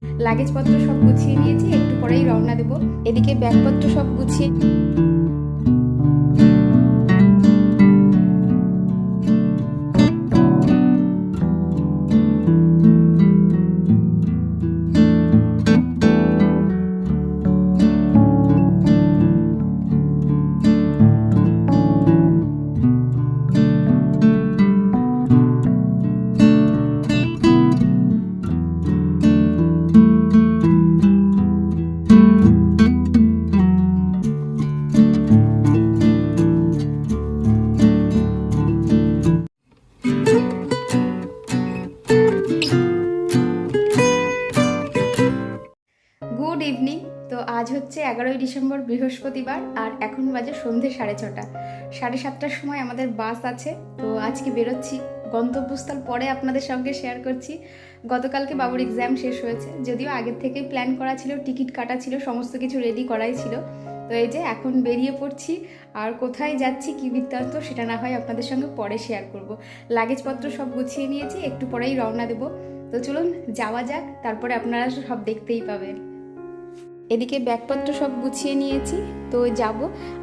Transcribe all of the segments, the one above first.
লাগেজপত্র সব গুছিয়ে নিয়েছি, একটু পরেই রওনা দেব। এদিকে ব্যাগপত্র সব গুছিয়ে গুড ইভিনিং। তো আজ হচ্ছে 11ই ডিসেম্বর, বৃহস্পতিবার, আর এখন বাজে সন্ধে 6:30। 7:30টার সময় আমাদের বাস আছে। তো আজকে বেরোচ্ছি, গন্তব্যস্থল পরে আপনাদের সঙ্গে শেয়ার করছি। গতকালকে বাবুর এক্সাম শেষ হয়েছে, যদিও আগের থেকেই প্ল্যান করা ছিল, টিকিট কাটা ছিল, সমস্ত কিছু রেডি করাই ছিল। তো এই যে এখন বেরিয়ে পড়ছি, আর কোথায় যাচ্ছি কী বৃত্তান্ত সেটা না হয় আপনাদের সঙ্গে পরে শেয়ার করব। লাগেজপত্র সব গুছিয়ে নিয়েছি, একটু পরেই রওনা দেব। তো চলুন যাওয়া যাক, তারপরে আপনারা সব দেখতেই পাবেন। এদিকে ব্যাগপত্র সব গুছিয়ে নিয়েছি, তো যাব।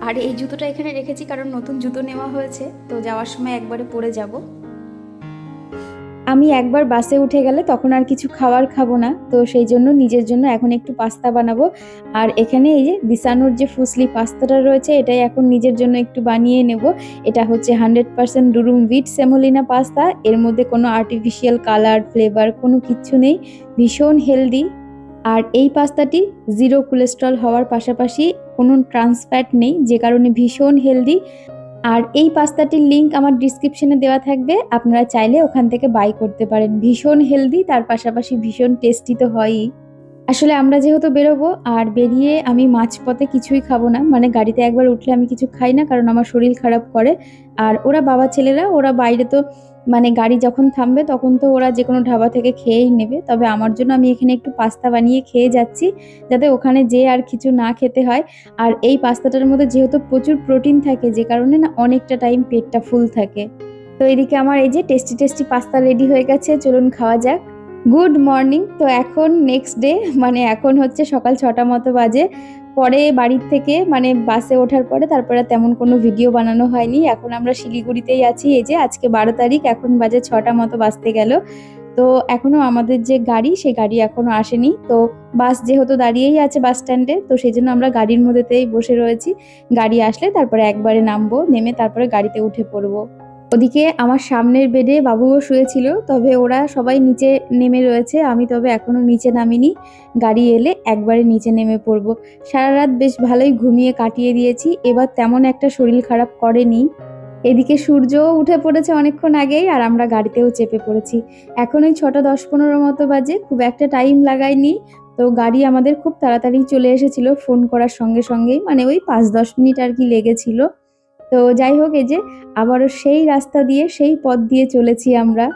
আর এই জুতোটা এখানে রেখেছি কারণ নতুন জুতো নেওয়া হয়েছে, তো যাওয়ার সময় একবারে পরে যাব। আমি একবার বাসে উঠে গেলে তখন আর কিছু খাবো না, তো সেই জন্য নিজের জন্য এখন একটু পাস্তা বানাবো। আর এখানে এই যে দিসানোর যে ফুসলি পাস্তাটা রয়েছে, এটাই এখন নিজের জন্য একটু বানিয়ে নেব। এটা হচ্ছে 100% ডুরুম হুইট সেমোলিনা পাস্তা। এর মধ্যে কোনো আর্টিফিশিয়াল কালার, ফ্লেভার কোনো কিচ্ছু নেই, ভীষণ হেলদি। আর এই পাস্তাটি জিরো কোলেস্ট্রল হওয়ার পাশাপাশি কোনো ট্রান্স ফ্যাট নেই, যে কারণে ভীষণ হেলদি। আর এই পাস্তাটির লিংক আমার ডিসক্রিপশনে দেওয়া থাকবে, আপনারা চাইলে ওখান থেকে বাই করতে পারেন। ভীষণ হেলদি, তার পাশাপাশি ভীষণ টেস্টি তো হয়ই। আসলে আমরা যেহেতু বেরোবো, আর বেরিয়ে আমি মাঝপথে কিছুই খাবো না, মানে গাড়িতে একবার উঠলে আমি কিছু খাই না, কারণ আমার শরীর খারাপ করে। আর ওরা বাবা ছেলেরা ওরা বাইরে তো, মানে গাড়ি যখন থামবে তখন তো ওরা যে কোনো ঢাবা থেকে খেয়েই নেবে। তবে আমার জন্য আমি এখানে একটু পাস্তা বানিয়ে খেয়ে যাচ্ছি, যাতে ওখানে যেয়ে আর কিছু না খেতে হয়। আর এই পাস্তাটার মধ্যে যেহেতু প্রচুর প্রোটিন থাকে, যে কারণে না অনেকটা টাইম পেটটা ফুল থাকে। তো এদিকে আমার এই যে টেস্টি টেস্টি পাস্তা রেডি হয়ে গেছে, চলুন খাওয়া যাক। Good morning. তো এখন নেক্সট ডে, মানে এখন হচ্ছে সকাল 6টা মতো বাজে। পরে বাড়ির থেকে মানে বাসে ওঠার পরে তারপরে তেমন কোনো ভিডিও বানানো হয়নি। এখন আমরা শিলিগুড়িতেই আছি। এই যে আজকে 12 তারিখ, এখন বাজে 6টা মতো বাজতে গেল। তো এখনো আমাদের যে গাড়ি, সেই গাড়ি এখনো আসেনি। তো বাস যেহেতু দাঁড়িয়েই আছে বাস স্ট্যান্ডে, তো সেই জন্য আমরা গাড়ির মধ্যেতেই বসে রয়েছি। গাড়ি আসলে তারপরে একবারে নামবো, নেমে তারপরে গাড়িতে উঠে পড়বো। ওদিকে আমার সামনের বেডে বাবুও শুয়েছিল, তবে ওরা সবাই নিচে নেমে রয়েছে, আমি তবে এখনো নিচে নামিনি। গাড়ি এলে একবারে নিচে নেমে পড়বো। সারা রাত বেশ ভালোই ঘুমিয়ে কাটিয়ে দিয়েছি, এবার তেমন একটা শরীর খারাপ করেনি। এদিকে সূর্যও উঠে পড়েছে অনেকক্ষণ আগেই, আর আমরা গাড়িতেও চেপে পড়েছি। এখন ওই 6টা 10-15 মতো বাজে, খুব একটা টাইম লাগায়নি। তো গাড়ি আমাদের খুব তাড়াতাড়ি চলে এসেছিল, ফোন করার সঙ্গে সঙ্গেই, মানে ওই 5-10 মিনিট আর কি লেগেছিল। তো যাই হোক, এই যে আবারও সেই রাস্তা দিয়ে, সেই পথ দিয়ে চলেছি আমরা।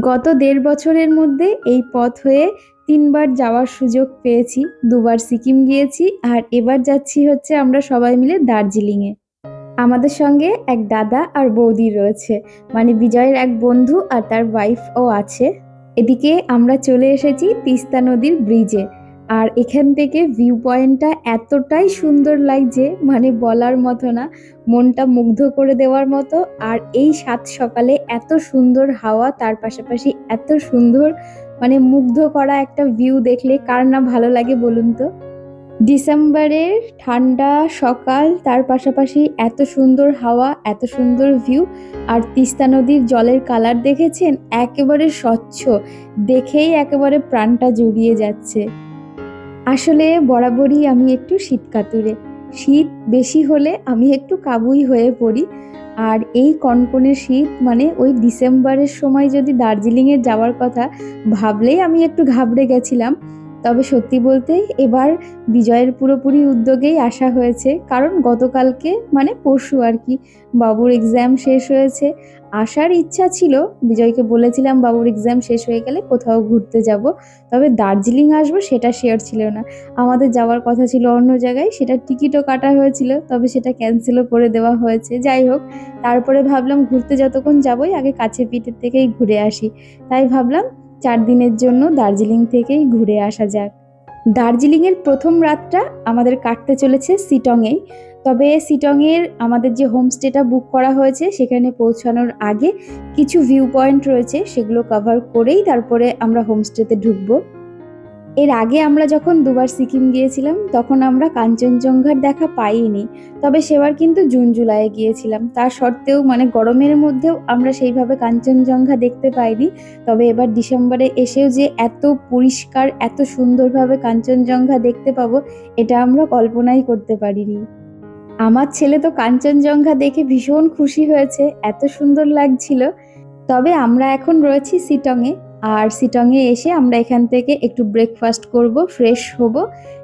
গত 1.5 বছরের মধ্যে এই পথ হয়ে 3বার যাওয়ার সুযোগ পেয়েছি। 2বার সিকিম গিয়েছি, আর এবার যাচ্ছি হচ্ছে আমরা সবাই মিলে দার্জিলিংয়ে। আমাদের সঙ্গে এক দাদা আর বৌদি রয়েছে, মানে বিজয়ের এক বন্ধু আর তার ওয়াইফও আছে। এদিকে আমরা চলে এসেছি তিস্তা নদীর ব্রিজে। আর এখান থেকে ভিউ পয়েন্টটা এতটাই সুন্দর লাগছে, মানে বলার মতো না, মনটা মুগ্ধ করে দেওয়ার মতো। আর এই সাত সকালে এত সুন্দর হাওয়া, তার পাশাপাশি এত সুন্দর, মানে মুগ্ধ করা একটা ভিউ দেখলে কার না ভালো লাগে বলুন তো। ডিসেম্বরের ঠান্ডা সকাল, তার পাশাপাশি এত সুন্দর হাওয়া, এত সুন্দর ভিউ। আর তিস্তা নদীর জলের কালার দেখেছেন, একেবারে স্বচ্ছ, দেখেই একেবারে প্রাণটা জুড়িয়ে যাচ্ছে। আসলে বরাবরই আমি একটু শীত কাতুরে, শীত বেশি হলে আমি একটু কাবুই হয়ে পড়ি। আর এই কনকনে শীত, মানে ওই ডিসেম্বরের সময় যদি দার্জিলিংয়ে যাওয়ার কথা ভাবলেই আমি একটু ঘাবড়ে গেছিলাম। তবে সত্যি বলতে এবার বিজয়ের পুরোপুরি উদ্যোগেই আসা হয়েছে, কারণ গতকালকে মানে পরশু আর কি বাবুর এক্সাম শেষ হয়েছে। আসার ইচ্ছা ছিল, বিজয়কে বলেছিলাম বাবুর এক্সাম শেষ হয়ে গেলে কোথাও ঘুরতে যাব, তবে দার্জিলিং আসবো সেটা শিওর ছিল না। আমাদের যাওয়ার কথা ছিল অন্য জায়গায়, সেটার টিকিটও কাটা হয়েছিল, তবে সেটা ক্যান্সেলও করে দেওয়া হয়েছে। যাই হোক, তারপরে ভাবলাম ঘুরতে যতক্ষণ যাবোই আগে কাছে পিঠের থেকেই ঘুরে আসি। তাই ভাবলাম 4 দিনের জন্য দার্জিলিং থেকেই ঘুরে আসা যাক। দার্জিলিংয়ের প্রথম রাতটা আমাদের কাটতে চলেছে শিটংয়েই। তবে শিটংয়ের আমাদের যে হোমস্টেটা বুক করা হয়েছে সেখানে পৌঁছানোর আগে কিছু ভিউ পয়েন্ট রয়েছে, সেগুলো কভার করেই তারপরে আমরা হোমস্টেতে ঢুকবো। এর আগে আমরা যখন দুবার সিকিম গিয়েছিলাম তখন আমরা কাঞ্চনজঙ্ঘার দেখা পাইনি। তবে সেবার কিন্তু জুন জুলাইয়ে গিয়েছিলাম, তা সত্ত্বেও মানে গরমের মধ্যেও আমরা সেইভাবে কাঞ্চনজঙ্ঘা দেখতে পাইনি। তবে এবার ডিসেম্বরে এসেও যে এত পরিষ্কার এত সুন্দরভাবে কাঞ্চনজঙ্ঘা দেখতে পাবো এটা আমরা কল্পনাই করতে পারিনি। আমার ছেলে তো কাঞ্চনজঙ্ঘা দেখে ভীষণ খুশি হয়েছে, এত সুন্দর লাগছিল। তবে আমরা এখন রয়েছি শিটংয়ে, আর শিটংয়ে এসে আমরা এখান থেকে একটু ব্রেকফাস্ট করব, ফ্রেশ হব,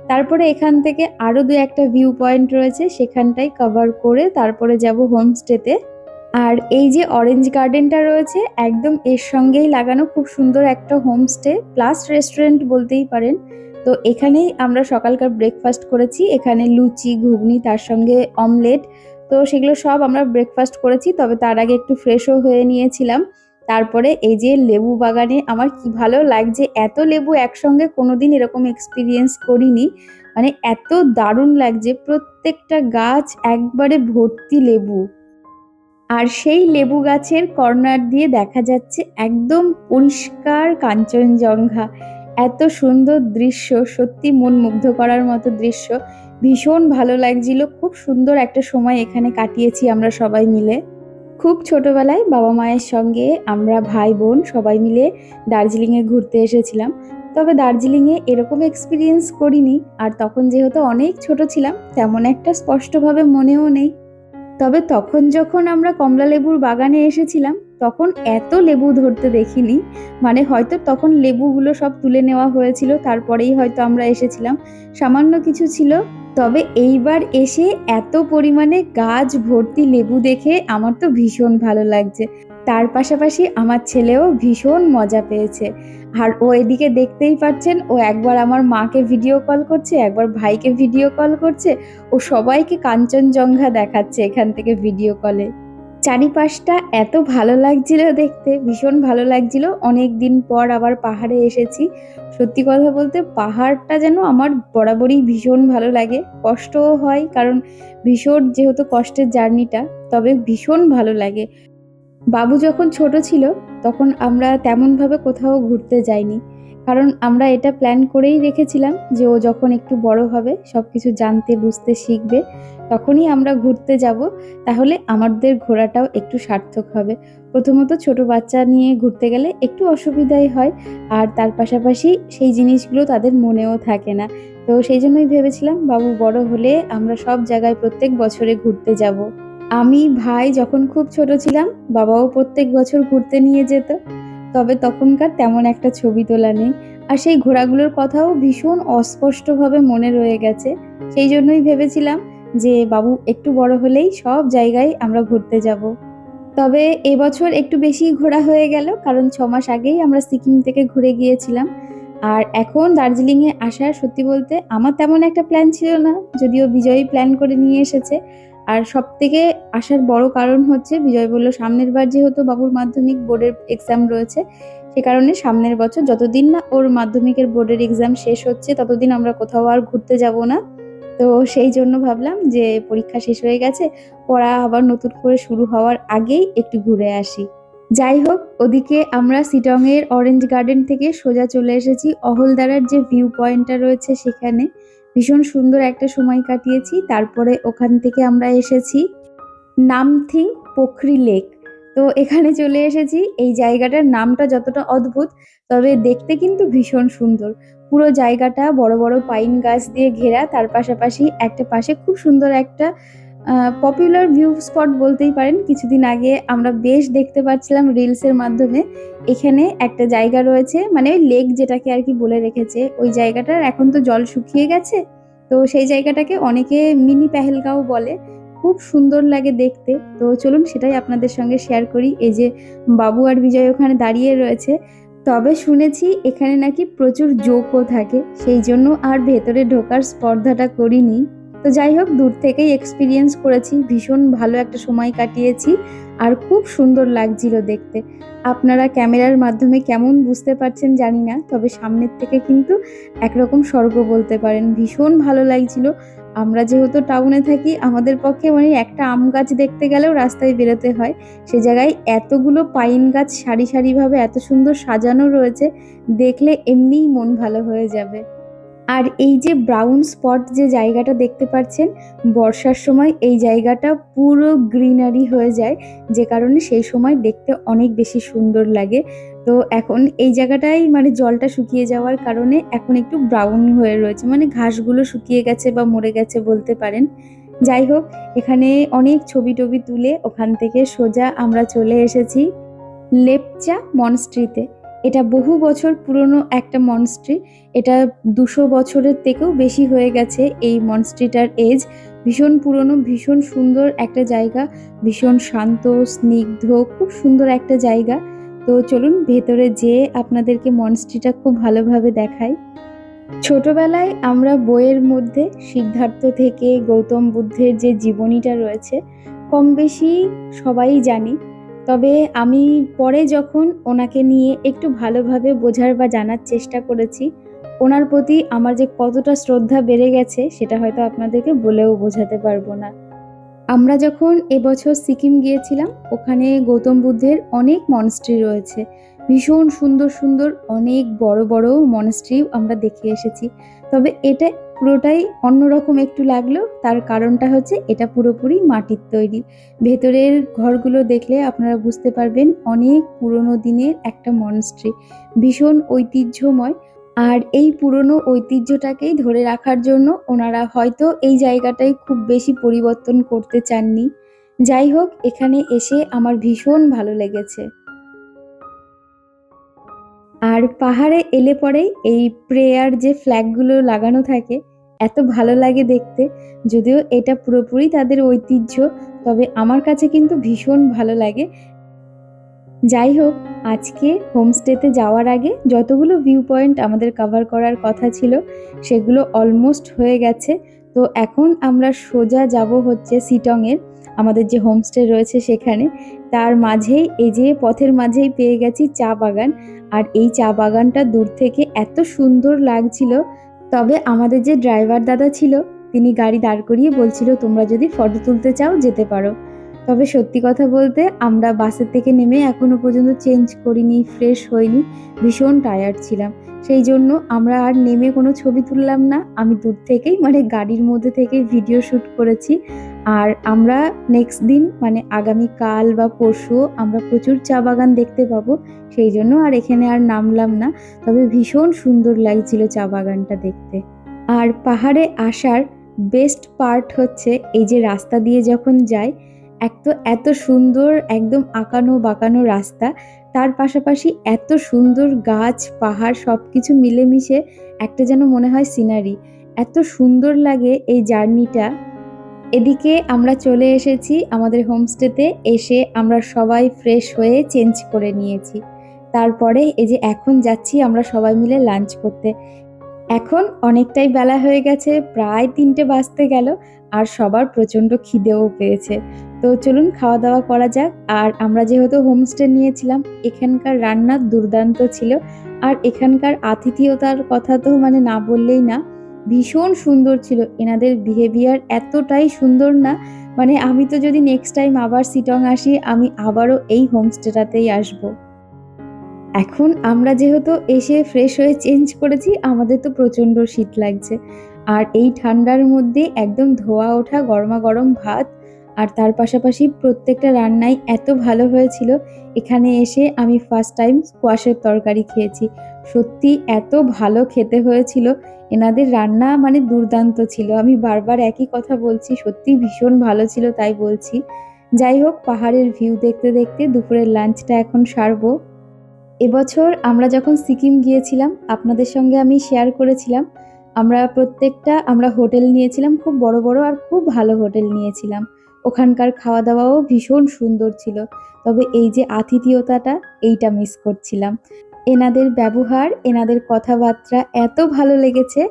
তারপরে এখান থেকে আরও 2-1টা ভিউ পয়েন্ট রয়েছে সেখানটাই কভার করে তারপরে যাব হোমস্টেতে। আর এই যে অরেঞ্জ গার্ডেনটা রয়েছে একদম এর সঙ্গেই লাগানো খুব সুন্দর একটা হোমস্টে প্লাস রেস্টুরেন্ট বলতেই পারেন। তো এখানেই আমরা সকালকার ব্রেকফাস্ট করেছি, এখানে লুচি ঘুগনি তার সঙ্গে অমলেট, তো সেগুলো সব আমরা ব্রেকফাস্ট করেছি। তবে তার আগে একটু ফ্রেশও হয়ে নিয়েছিলাম। তারপরে এই যে লেবু বাগানে আমার কি ভালো লাগছে, এত লেবু একসঙ্গে কোনোদিন এরকম এক্সপিরিয়েন্স করিনি, মানে এত দারুণ লাগছে, প্রত্যেকটা গাছ একবারে ভর্তি লেবু। আর সেই লেবু গাছের কর্নার দিয়ে দেখা যাচ্ছে একদম পরিষ্কার কাঞ্চনজঙ্ঘা। এত সুন্দর দৃশ্য, সত্যি মন মুগ্ধ করার মতো দৃশ্য, ভীষণ ভালো লাগছিল। খুব সুন্দর একটা সময় এখানে কাটিয়েছি আমরা সবাই মিলে। খুব ছোটবেলায় বাবা মায়ের সঙ্গে আমরা ভাই বোন সবাই মিলে দার্জিলিংয়ে ঘুরতে এসেছিলাম। তবে দার্জিলিংয়ে এরকম এক্সপিরিয়েন্স করিনি, আর তখন যেহেতু অনেক ছোট ছিলাম তেমন একটা স্পষ্টভাবে মনেও নেই। তবে তখন যখন আমরা কমলা লেবুর বাগানে এসেছিলাম তখন এত লেবু ধরতে দেখিনি, মানে হয়তো তখন লেবুগুলো সব তুলে নেওয়া হয়েছিল তারপরেই হয়তো আমরা এসেছিলাম, সামান্য কিছু ছিল। তবে এইবার এসে এত পরিমাণে গাছ ভর্তি লেবু দেখে আমার তো ভীষণ ভালো লাগছে। তার পাশাপাশি আমার ছেলেও ভীষণ মজা পেয়েছে। আর ও এদিকে দেখতেই পাচ্ছেন, ও একবার আমার মাকে ভিডিও কল করছে, একবার ভাইকে ভিডিও কল করছে, ও সবাইকে কাঞ্চনজঙ্ঘা দেখাচ্ছে এখান থেকে ভিডিও কলে। চারিপাশটা এত ভালো লাগছিল দেখতে, ভীষণ ভালো লাগছিল। অনেক দিন পর আবার পাহাড়ে এসেছি। সত্যি কথা বলতে পাহাড়টা যেন আমার বরাবরই ভীষণ ভালো লাগে, কষ্টও হয় কারণ ভীষণ যেহেতু কষ্টের জার্নিটা, তবে ভীষণ ভালো লাগে। বাবু যখন ছোট ছিল তখন আমরা তেমনভাবে কোথাও ঘুরতে যাইনি, কারণ আমরা এটা প্ল্যান করেই রেখেছিলাম যে ও যখন একটু বড় হবে সবকিছু জানতে বুঝতে শিখবে তখনই আমরা ঘুরতে যাব, তাহলে আমাদের ঘোরাটাও একটু সার্থক হবে। প্রথমত ছোট বাচ্চা নিয়ে ঘুরতে গেলে একটু অসুবিধাই হয়, আর তার পাশাপাশি সেই জিনিসগুলো তাদের মনেও থাকে না। তো সেই জন্যই ভেবেছিলাম বাবু বড় হলে আমরা সব জায়গায় প্রত্যেক বছরে ঘুরতে যাব। আমি ভাই যখন খুব ছোট ছিলাম বাবাও প্রত্যেক বছর ঘুরতে নিয়ে যেত, তবে তখনকার তেমন একটা ছবি তোলা নেই। আর সেই ঘোরাগুলোর কথাও ভীষণ অস্পষ্টভাবে মনে রয়ে গেছে। সেই জন্যই ভেবেছিলাম যে বাবু একটু বড় হলেই সব জায়গায় আমরা ঘুরতে যাব। তবে এবছর একটু বেশি ঘোরা হয়ে গেল, কারণ 6 মাস আগেই আমরা সিকিম থেকে ঘুরে গিয়েছিলাম। আর এখন দার্জিলিংয়ে আসার সত্যি বলতে আমার তেমন একটা প্ল্যান ছিল না, যদিও বিজয়ই প্ল্যান করে নিয়ে এসেছে। আর সবথেকে আসার বড় কারণ হচ্ছে বিজয় বলল সামনের বার যেহেতু বাবুর মাধ্যমিক বোর্ডের এক্সাম রয়েছে, সে কারণে সামনের বছর যতদিন না ওর মাধ্যমিকের বোর্ডের এক্সাম শেষ হচ্ছে ততদিন আমরা কোথাও আর ঘুরতে যাব না। তো সেই জন্য ভাবলাম যে পরীক্ষা শেষ হয়ে গেছে, পড়া আবার নতুন করে শুরু হওয়ার আগেই একটু ঘুরে আসি। যাই হোক, ওদিকে আমরা শিটংয়ের অরেঞ্জ গার্ডেন থেকে সোজা চলে এসেছি অহলদারার যে ভিউ পয়েন্টটা রয়েছে সেখানে। ভীষণ সুন্দর একটা সময় কাটিয়েছি। তারপরে ওখান থেকে আমরা এসেছি নামথিং পোখরি লেক। তো এখানে চলে এসেছি। এই জায়গাটার নামটা যতটা অদ্ভুত, তবে দেখতে কিন্তু ভীষণ সুন্দর। পুরো জায়গাটা বড় বড় পাইন গাছ দিয়ে ঘেরা, তার পাশাপাশি একটা পাশে খুব সুন্দর একটা পপুলার ভিউ স্পট বলতেই পারেন। কিছুদিন আগে আমরা বেশ দেখতে পাচ্ছিলাম রিলসের মাধ্যমে, এখানে একটা জায়গা রয়েছে, মানে ওই লেক যেটাকে আর কি বলে রেখেছে, ওই জায়গাটার এখন তো জল শুকিয়ে গেছে, তো সেই জায়গাটাকে অনেকে মিনি পেহেলগাঁও বলে। খুব সুন্দর লাগে দেখতে। তো চলুন সেটাই আপনাদের সঙ্গে শেয়ার করি। এই যে বাবু আর বিজয় ওখানে দাঁড়িয়ে রয়েছে। তবে শুনেছি এখানে নাকি প্রচুর জোকও থাকে, সেই জন্য আর ভেতরে ঢোকার স্পর্ধাটা করিনি। তো যাই হোক, দূর থেকেই এক্সপিরিয়েন্স করেছি, ভীষণ ভালো একটা সময় কাটিয়েছি আর খুব সুন্দর লাগছিল দেখতে। আপনারা ক্যামেরার মাধ্যমে কেমন বুঝতে পারছেন জানি না, তবে সামনের থেকে কিন্তু একরকম স্বর্গ বলতে পারেন, ভীষণ ভালো লাগছিল। আমরা যেহেতু টাউনে থাকি, আমাদের পক্ষে মানে একটা আম গাছ দেখতে গেলেও রাস্তায় বেরোতে হয়, সে জায়গায় এতগুলো পাইন গাছ সারি সারিভাবে এত সুন্দর সাজানো রয়েছে, দেখলে এমনিই মন ভালো হয়ে যাবে। আর এই যে ব্রাউন স্পট যে জায়গাটা দেখতে পাচ্ছেন, বর্ষার সময় এই জায়গাটা পুরো গ্রিনারি হয়ে যায়, যে কারণে সেই সময় দেখতে অনেক বেশি সুন্দর লাগে। তো এখন এই জায়গাটায় মানে জলটা শুকিয়ে যাওয়ার কারণে এখন একটু ব্রাউন হয়ে রয়েছে, মানে ঘাসগুলো শুকিয়ে গেছে বা মরে গেছে বলতে পারেন। যাই হোক, এখানে অনেক ছবি টবি তুলে ওখান থেকে সোজা আমরা চলে এসেছি লেপচা মনস্ট্রিতে। এটা বহু বছর পুরনো একটা মনস্ট্রি। এটা ২০০ বছরের থেকেও বেশি হয়ে গেছে এই মনস্ট্রিটার এজ। ভীষণ পুরনো, ভীষণ সুন্দর একটা জায়গা, ভীষণ শান্ত, স্নিগ্ধ, খুব সুন্দর একটা জায়গা। তো চলুন ভেতরে যেয়ে আপনাদেরকে মনস্ট্রিটা খুব ভালোভাবে দেখাই। ছোটবেলায় আমরা বইয়ের মধ্যে সিদ্ধার্থ থেকে গৌতম বুদ্ধের যে জীবনীটা রয়েছে, কম বেশি সবাই জানি। তবে আমি পরে যখন ওনাকে নিয়ে একটু ভালোভাবে বোঝার বা জানার চেষ্টা করেছি, ওনার প্রতি আমার যে কতটা শ্রদ্ধা বেড়ে গেছে সেটা হয়তো আপনাদেরকে বলেও বোঝাতে পারবো না। আমরা যখন এবছর সিকিম গিয়েছিলাম, ওখানে গৌতম বুদ্ধের অনেক মনাস্ট্রি রয়েছে, ভীষণ সুন্দর সুন্দর অনেক বড় বড় মনাস্ট্রি আমরা দেখে এসেছি। তবে এটা পুরোটাই অন্যরকম একটু লাগলো, তার কারণটা হচ্ছে এটা পুরোপুরি মাটির তৈরি। ভেতরের ঘরগুলো দেখলে আপনারা বুঝতে পারবেন অনেক পুরনো দিনের একটা মনাস্ট্রি, ভীষণ ঐতিহ্যময়। আর এই পুরনো ঐতিহ্যটাকেই ধরে রাখার জন্য ওনারা হয়তো এই জায়গাটায় খুব বেশি পরিবর্তন করতে চাননি। যাই হোক, এখানে এসে আমার ভীষণ ভালো লেগেছে। আর পাহাড়ে এলে পরেই এই প্রেয়ার যে ফ্ল্যাগগুলো লাগানো থাকে, এত ভালো লাগে দেখতে। যদিও এটা পুরোপুরি তাদের ঐতিহ্য, তবে আমার কাছে কিন্তু ভীষণ ভালো লাগে। যাই হোক, আজকে হোমস্টেতে যাওয়ার আগে যতগুলো ভিউ পয়েন্ট আমাদের কভার করার কথা ছিল সেগুলো অলমোস্ট হয়ে গেছে। তো এখন আমরা সোজা যাব হচ্ছে শিটংয়ের আমাদের যে হোমস্টে রয়েছে সেখানে। তার মাঝেই এই যে পথের মাঝেই পেয়ে গেছি চা বাগান। আর এই চা বাগানটা দূর থেকে এত সুন্দর লাগছিল। তবে আমাদের যে ড্রাইভার দাদা ছিল, তিনি গাড়ি দাঁড় করিয়ে বলছিল তোমরা যদি ফটো তুলতে চাও যেতে পারো। তবে সত্যি কথা বলতে আমরা বাসের থেকে নেমে এখনো পর্যন্ত চেঞ্জ করিনি, ফ্রেশ হইনি, ভীষণ টায়ার্ড ছিলাম। সেই জন্য আমরা আর নেমে কোনো ছবি তুললাম না, আমি দূর থেকেই মানে গাড়ির মধ্যে থেকেই ভিডিও শ্যুট করেছি। আর আমরা নেক্সট দিন মানে আগামীকাল বা পরশু আমরা প্রচুর চা বাগান দেখতে পাবো, সেই জন্য আর এখানে আর নামলাম না। তবে ভীষণ সুন্দর লাগছিল চা বাগানটা দেখতে। আর পাহাড়ে আসার বেস্ট পার্ট হচ্ছে এই যে রাস্তা দিয়ে যখন যায়, এক তো এত সুন্দর একদম আঁকানো বাঁকানো রাস্তা, তার পাশাপাশি এত সুন্দর গাছ পাহাড় সব কিছু মিলেমিশে একটা যেন মনে হয় সিনারি। এত সুন্দর লাগে এই জার্নিটা। এদিকে আমরা চলে এসেছি আমাদের হোমস্টেতে, এসে আমরা সবাই ফ্রেশ হয়ে চেঞ্জ করে নিয়েছি। তারপরে এই যে এখন যাচ্ছি আমরা সবাই মিলে লাঞ্চ করতে। এখন অনেকটাই বেলা হয়ে গেছে, প্রায় ৩টে বাজতে গেল, আর সবার প্রচণ্ড খিদেও পেয়েছে। তো চলুন খাওয়া দাওয়া করা যাক। আর আমরা যেহেতু হোমস্টে নিয়েছিলাম, এখানকার রান্না দুর্দান্ত ছিল। আর এখানকার আতিথেয়তার কথা তো মানে না বললেই না, ভীষণ সুন্দর ছিল। এনাদের বিহেভিয়ার এতটাই সুন্দর না, মানে আমি তো যদি নেক্সট টাইম আবার শিটং আসি, আমি আবারও এই হোমস্টেটাতেই আসবো। এখন আমরা যেহেতু এসে ফ্রেশ হয়ে চেঞ্জ করেছি, আমাদের তো প্রচণ্ড শীত লাগছে। আর এই ঠান্ডার মধ্যে একদম ধোয়া ওঠা গরমাগরম ভাত, আর তার পাশাপাশি প্রত্যেকটা রান্নাই এত ভালো হয়েছিল। এখানে এসে আমি ফার্স্ট টাইম স্কোয়াশের তরকারি খেয়েছি, সত্যি এত ভালো খেতে হয়েছিল। এনাদের রান্না মানে দুর্দান্ত ছিল, আমি বারবার একই কথা বলছি, সত্যি ভীষণ ভালো ছিল তাই বলছি। যাই হোক, পাহাড়ের ভিউ দেখতে দেখতে দুপুরের লাঞ্চটা এখন সারবো। এবছর আমরা যখন সিকিম গিয়েছিলাম, আপনাদের সঙ্গে আমি শেয়ার করেছিলাম, আমরা হোটেল নিয়েছিলাম, খুব বড় বড় আর খুব ভালো হোটেল নিয়েছিলাম। ওখানকার খাওয়া দাওয়াও ভীষণ সুন্দর ছিল। তবে এই যে আতিথেয়তাটা, এইটা মিস করছিলাম। এনাদের ব্যবহার, এনাদের কথাবার্তা এত ভালো লেগেছে।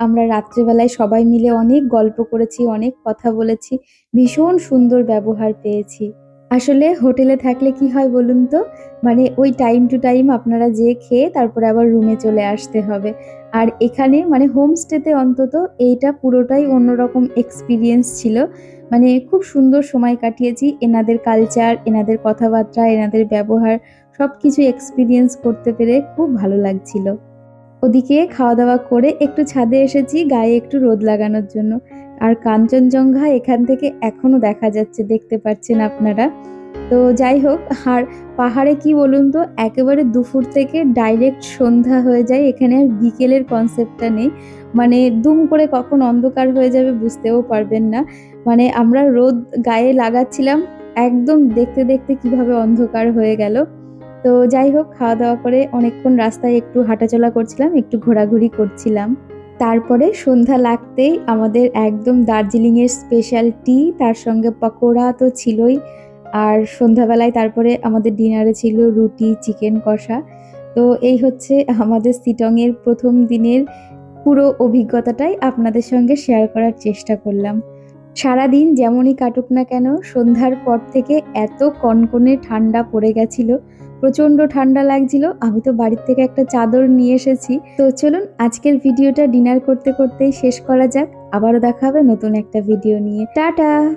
আমরা রাত্রেবেলায় সবাই মিলে অনেক গল্প করেছি, অনেক কথা বলেছি, ভীষণ সুন্দর ব্যবহার পেয়েছি। আসলে হোটেলে থাকলে কি হয় বলুন তো, মানে ওই টাইম টু টাইম আপনারা যেয়ে খেয়ে তারপরে আবার রুমে চলে আসতে হবে। আর এখানে মানে হোমস্টেতে অন্তত এইটা পুরোটাই অন্যরকম এক্সপেরিয়েন্স ছিল। মানে খুব সুন্দর সময় কাটিয়েছি। এনাদের কালচার, এনাদের কথাবার্তা, এনাদের ব্যবহার সবকিছু এক্সপেরিয়েন্স করতে পেরে খুব ভালো লাগছিল। ওদিকে খাওয়া-দাওয়া করে একটু ছাদে এসেছি গায়ে একটু রোদ লাগানোর জন্য। আর কাঞ্চনজঙ্ঘা এখান থেকে এখনো দেখা যাচ্ছে, দেখতে পাচ্ছেন আপনারা। তো যাই হোক, আর পাহাড়ে কি বলুন তো, একেবারে দুপুর থেকে ডাইরেক্ট সন্ধ্যা হয়ে যায়। এখানে আর বিকেলের কনসেপ্টটা নেই। মানে দুম করে কখন অন্ধকার হয়ে যাবে বুঝতেও পারবেন না। মানে আমরা রোদ গায়ে লাগাচ্ছিলাম, একদম দেখতে, দেখতে কিভাবে অন্ধকার হয়ে গেল। তো যাই হোক, খাওয়া-দাওয়া করে অনেকক্ষণ রাস্তায় একটু হাঁটাচলা করছিলাম, একটু ঘোরাঘুরি করছিলাম। তারপরে সন্ধ্যা লাগতেই আমাদের একদম দার্জিলিংয়ের স্পেশাল টি, তার সঙ্গে পকোড়া তো ছিলই। আর সন্ধ্যাবেলায় তারপরে আমাদের ডিনারে ছিল রুটি, চিকেন কষা। তো এই হচ্ছে আমাদের শিলংয়ের ১ম দিনের পুরো অভিজ্ঞতাটাই আপনাদের সঙ্গে শেয়ার করার চেষ্টা করলাম। সারাদিন যেমনই কাটুক না কেন, সন্ধ্যার পর থেকে এত কনকনে ঠান্ডা পড়ে গেছিল, প্রচণ্ড ঠান্ডা লাগছিল। আমি তো বাড়ির থেকে একটা চাদর নিয়ে এসেছি। তো চলুন আজকের ভিডিওটা ডিনার করতে করতেই শেষ করা যাক। আবারও দেখা হবে নতুন একটা ভিডিও নিয়ে। টাটা!